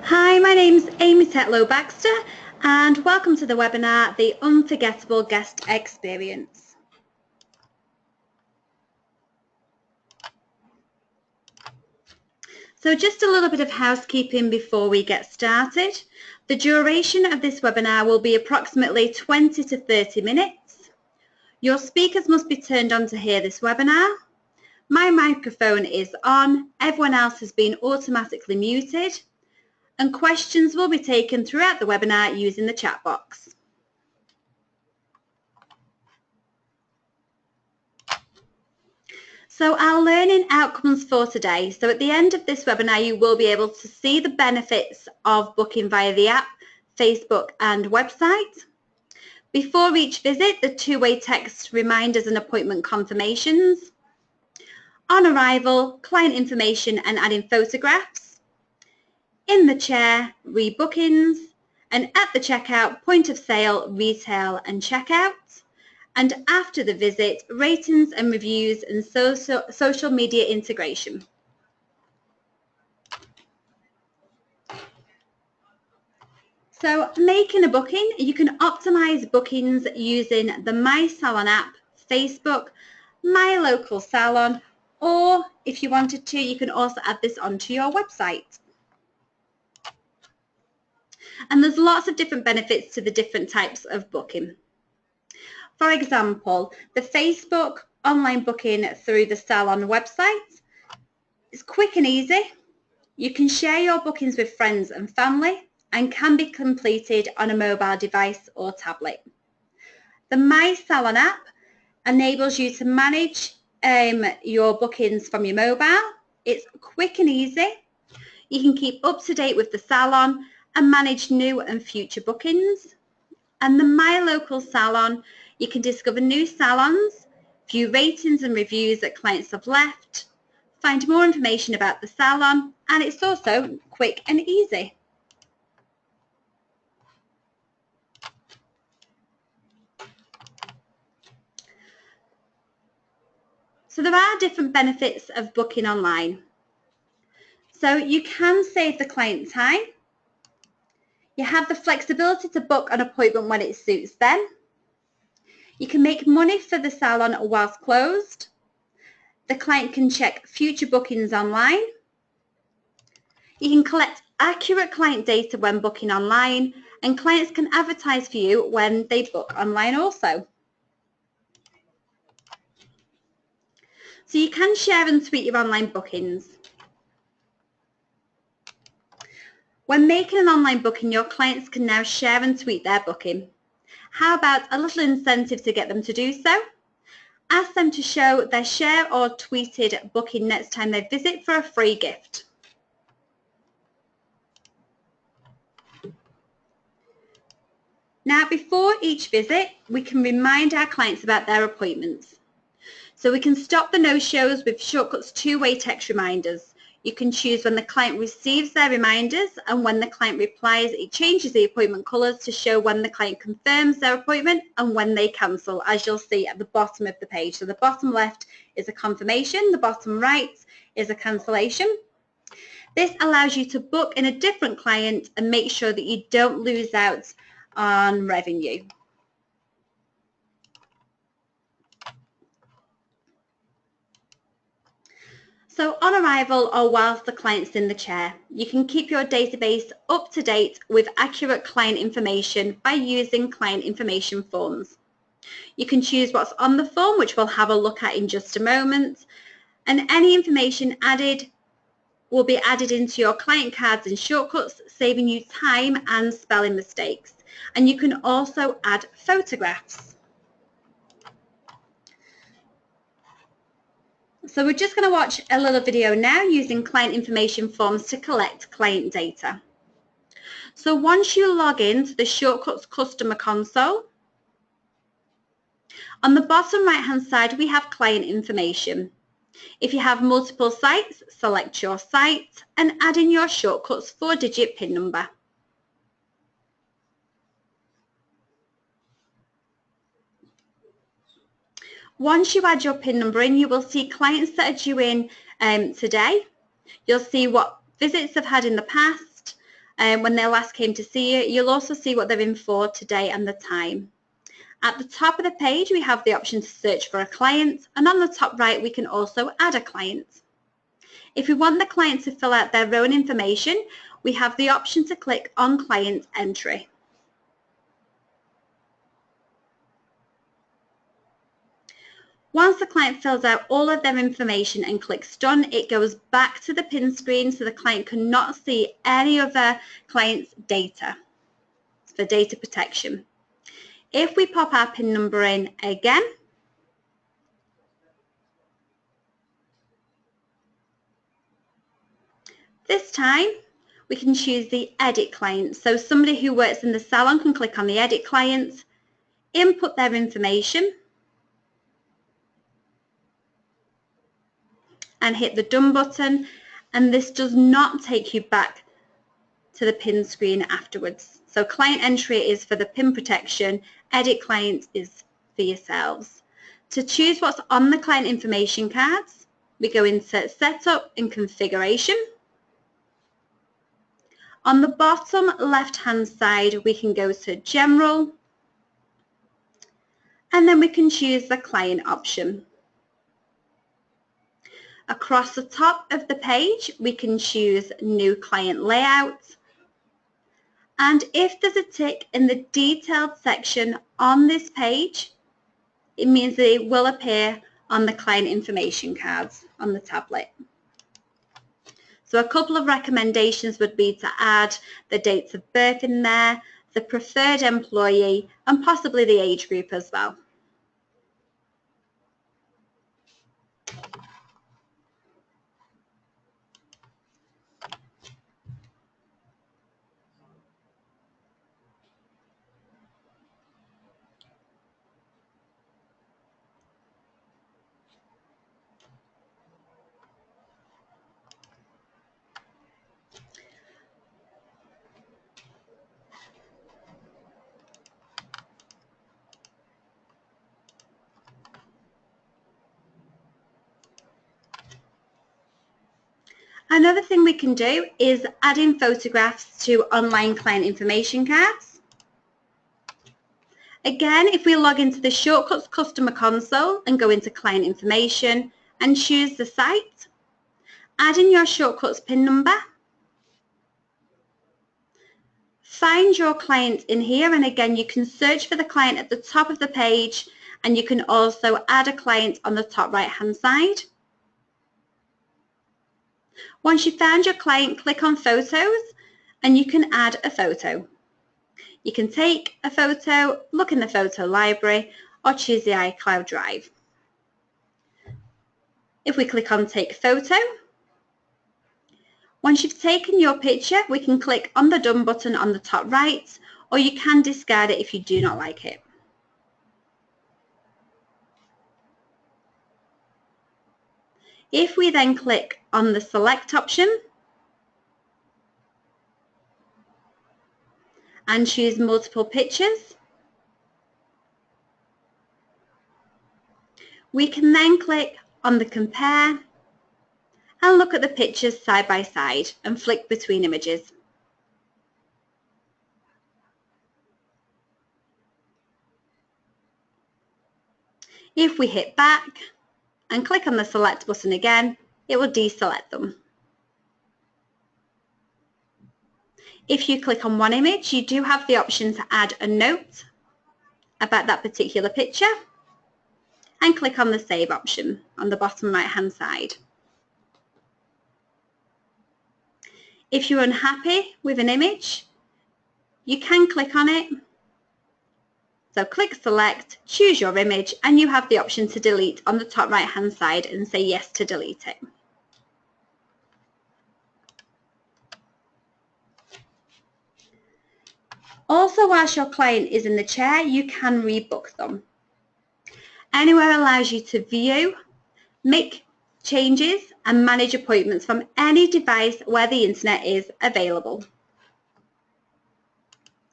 Hi, my name's Amy Tetlow-Baxter and welcome to the webinar, The Unforgettable Guest Experience. So just a little bit of housekeeping before we get started. The duration of this webinar will be approximately 20 to 30 minutes. Your speakers must be turned on to hear this webinar. My microphone is on, everyone else has been automatically muted, and questions will be taken throughout the webinar using the chat box. So our learning outcomes for today. So at the end of this webinar, you will be able to see the benefits of booking via the app, Facebook and website. Before each visit, the two-way text reminders and appointment confirmations. On arrival, client information and adding photographs. In the chair, rebookings, and at the checkout, point of sale, retail and checkout. And after the visit, ratings and reviews and social media integration. So making a booking, you can optimize bookings using the My Salon app, Facebook, My Local Salon, or if you wanted to, you can also add this onto your website. And there's lots of different benefits to the different types of booking. For example, the Facebook online booking through the salon website is quick and easy. You can share your bookings with friends and family and can be completed on a mobile device or tablet. The My Salon app enables you to manage your bookings from your mobile. It's quick and easy. You can keep up to date with the salon and manage new and future bookings. And the My Local Salon, you can discover new salons, view ratings and reviews that clients have left, find more information about the salon, and it's also quick and easy. So there are different benefits of booking online. So you can save the client time. You have the flexibility to book an appointment when it suits them. You can make money for the salon whilst closed. The client can check future bookings online. You can collect accurate client data when booking online, and clients can advertise for you when they book online also. So you can share and tweet your online bookings. When making an online booking, your clients can now share and tweet their booking. How about a little incentive to get them to do so? Ask them to show their share or tweeted booking next time they visit for a free gift. Now, before each visit, we can remind our clients about their appointments. So we can stop the no-shows with Shortcut's two-way text reminders. You can choose when the client receives their reminders, and when the client replies, it changes the appointment colours to show when the client confirms their appointment and when they cancel, as you'll see at the bottom of the page. So the bottom left is a confirmation, the bottom right is a cancellation. This allows you to book in a different client and make sure that you don't lose out on revenue. So on arrival or whilst the client's in the chair, you can keep your database up to date with accurate client information by using client information forms. You can choose what's on the form, which we'll have a look at in just a moment, and any information added will be added into your client cards and shortcuts, saving you time and spelling mistakes. And you can also add photographs. So we're just going to watch a little video now using client information forms to collect client data. So once you log in to the Shortcuts customer console, on the bottom right hand side we have client information. If you have multiple sites, select your site and add in your Shortcuts 4-digit PIN number. Once you add your PIN number in, you will see clients that are due in today. You'll see what visits they've had in the past, when they last came to see you. You'll also see what they're in for today and the time. At the top of the page, we have the option to search for a client, and on the top right, we can also add a client. If we want the client to fill out their own information, we have the option to click on Client Entry. Once the client fills out all of their information and clicks Done, it goes back to the PIN screen so the client cannot see any of their client's data for data protection. If we pop our PIN number in again, this time we can choose the Edit Client. So somebody who works in the salon can click on the Edit Client, input their information, and hit the Done button, and this does not take you back to the PIN screen afterwards. So client entry is for the PIN protection, Edit Client is for yourselves. To choose what's on the client information cards, we go into Setup and Configuration. On the bottom left-hand side, we can go to General, and then we can choose the client option. Across the top of the page, we can choose New Client Layout. And if there's a tick in the detailed section on this page, it means that it will appear on the client information cards on the tablet. So a couple of recommendations would be to add the dates of birth in there, the preferred employee, and possibly the age group as well. Another thing we can do is add in photographs to online client information cards. Again, if we log into the Shortcuts Customer Console and go into Client Information and choose the site, add in your Shortcuts PIN number, find your client in here, and again you can search for the client at the top of the page, and you can also add a client on the top right hand side. Once you've found your client, click on Photos and you can add a photo. You can take a photo, look in the photo library, or choose the iCloud Drive. If we click on Take Photo, once you've taken your picture, we can click on the Done button on the top right, or you can discard it if you do not like it. If we then click on the Select option and choose Multiple Pictures, we can then click on the Compare and look at the pictures side by side and flick between images. If we hit back and click on the Select button again, it will deselect them. If you click on one image, you do have the option to add a note about that particular picture and click on the Save option on the bottom right hand side. If you're unhappy with an image, you can click on it. So click Select, choose your image, and you have the option to delete on the top right hand side and say yes to delete it. Also, whilst your client is in the chair, you can rebook them. Anywhere allows you to view, make changes, and manage appointments from any device where the internet is available.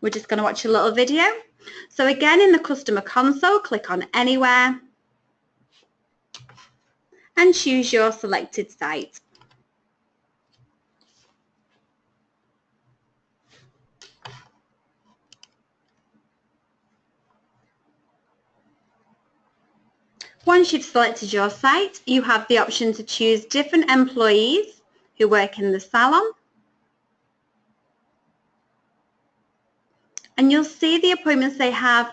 We're just going to watch a little video. So again, in the customer console, click on Anywhere and choose your selected site. Once you've selected your site, you have the option to choose different employees who work in the salon. And you'll see the appointments they have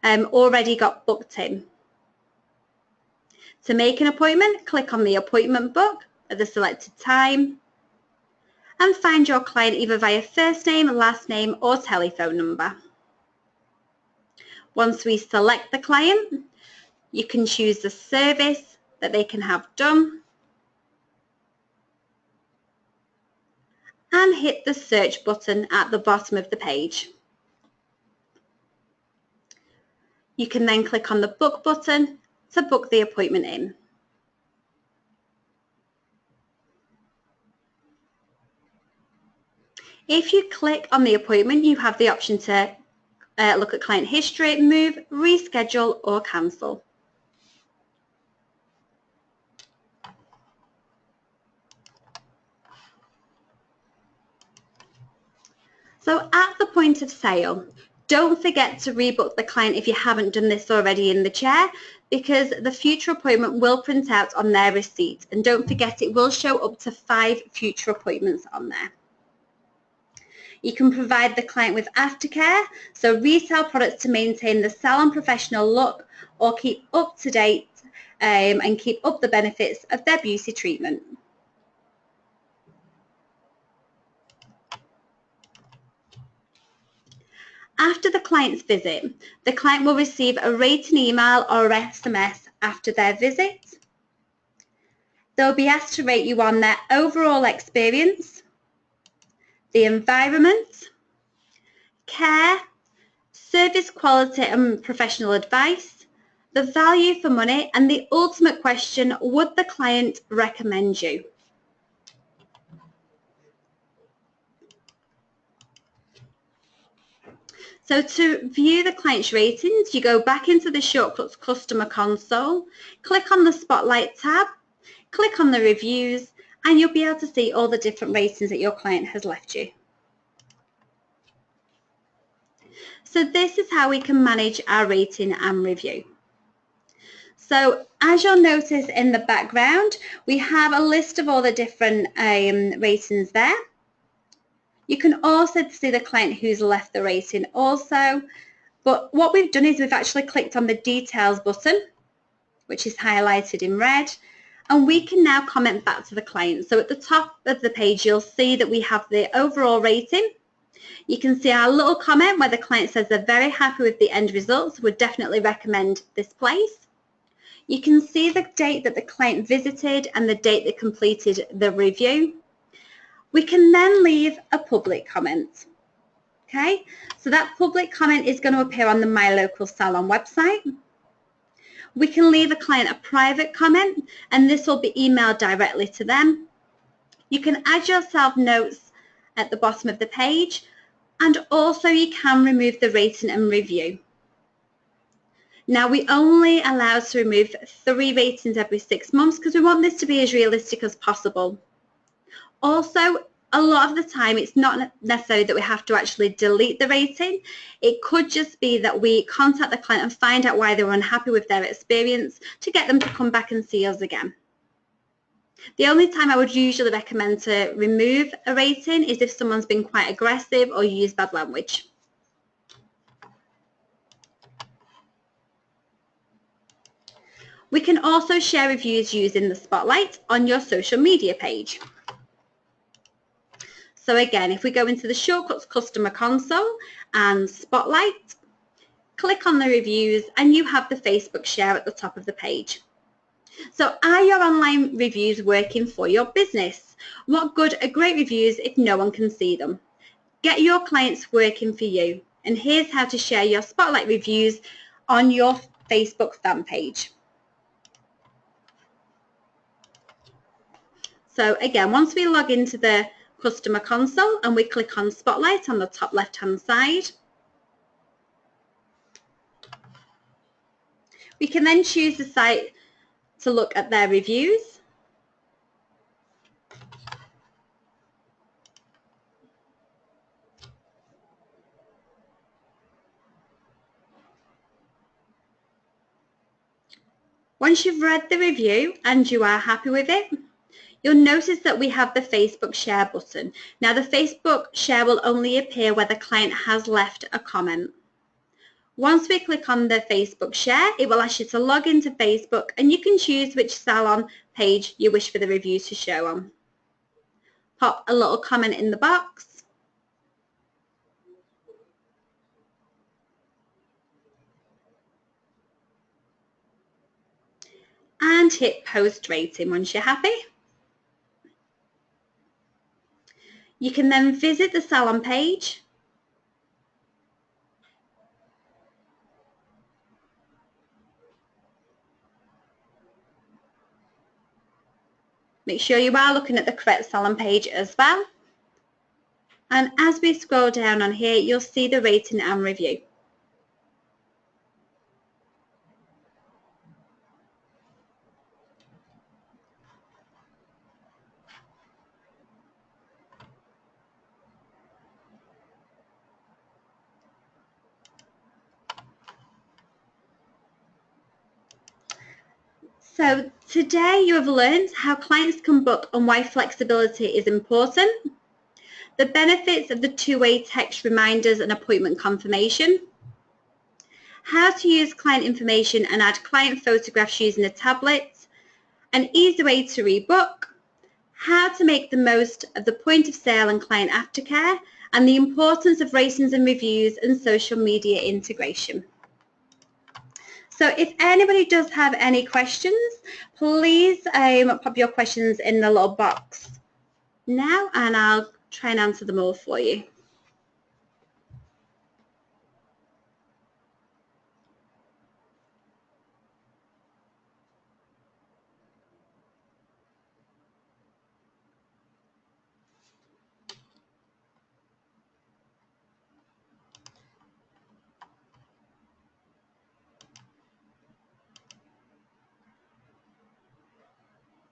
already got booked in. To make an appointment, click on the appointment book at the selected time and find your client either via first name, last name or telephone number. Once we select the client, you can choose the service that they can have done and hit the search button at the bottom of the page. You can then click on the book button to book the appointment in. If you click on the appointment, you have the option to look at client history, move, reschedule or cancel. So at the point of sale, don't forget to rebook the client if you haven't done this already in the chair, because the future appointment will print out on their receipt. And don't forget, it will show up to 5 future appointments on there. You can provide the client with aftercare, so retail products to maintain the salon professional look or keep up to date and keep up the benefits of their beauty treatment. After the client's visit, the client will receive a rating email or SMS after their visit. They'll be asked to rate you on their overall experience, the environment, care, service quality and professional advice, the value for money, and the ultimate question, would the client recommend you? So to view the client's ratings, you go back into the Shortcuts Customer Console, click on the Spotlight tab, click on the reviews, and you'll be able to see all the different ratings that your client has left you. So this is how we can manage our rating and review. So as you'll notice in the background, we have a list of all the different ratings there. You can also see the client who's left the rating also. But what we've done is we've actually clicked on the details button, which is highlighted in red, and we can now comment back to the client. So at the top of the page, you'll see that we have the overall rating. You can see our little comment where the client says they're very happy with the end results, would definitely recommend this place. You can see the date that the client visited and the date they completed the review. We can then leave a public comment. Okay, so that public comment is going to appear on the My Local Salon website. We can leave a client a private comment, and this will be emailed directly to them. You can add yourself notes at the bottom of the page, and also you can remove the rating and review. Now we only allow us to remove 3 ratings every 6 months because we want this to be as realistic as possible. Also, a lot of the time it's not necessary that we have to actually delete the rating. It could just be that we contact the client and find out why they were unhappy with their experience to get them to come back and see us again. The only time I would usually recommend to remove a rating is if someone's been quite aggressive or used bad language. We can also share reviews using the Spotlight on your social media page. So again, if we go into the Shortcuts Customer Console and Spotlight, click on the reviews and you have the Facebook share at the top of the page. So are your online reviews working for your business? What good are great reviews if no one can see them? Get your clients working for you. And here's how to share your Spotlight reviews on your Facebook fan page. So again, once we log into the Customer Console and we click on Spotlight on the top left hand side, we can then choose the site to look at their reviews. Once you've read the review and you are happy with it, you'll notice that we have the Facebook share button. Now the Facebook share will only appear where the client has left a comment. Once we click on the Facebook share, it will ask you to log into Facebook and you can choose which salon page you wish for the review to show on. Pop a little comment in the box. And hit post rating once you're happy. You can then visit the salon page. Make sure you are looking at the correct salon page as well. And as we scroll down on here, you'll see the rating and review. So today you have learned how clients can book and why flexibility is important, the benefits of the two-way text reminders and appointment confirmation, how to use client information and add client photographs using a tablet, an easy way to rebook, how to make the most of the point of sale and client aftercare, and the importance of ratings and reviews and social media integration. So if anybody does have any questions, please pop your questions in the little box now and I'll try and answer them all for you.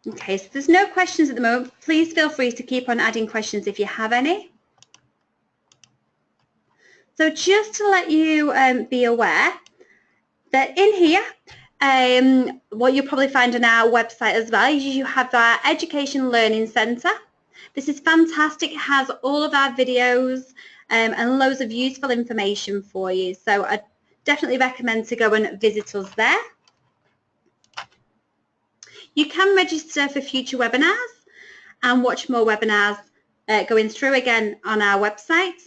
Okay, so there's no questions at the moment. Please feel free to keep on adding questions if you have any. So just to let you be aware that in here, what you'll probably find on our website as well, you have our Education Learning Centre. This is fantastic. It has all of our videos and loads of useful information for you. So I definitely recommend to go and visit us there. You can register for future webinars and watch more webinars going through again on our website.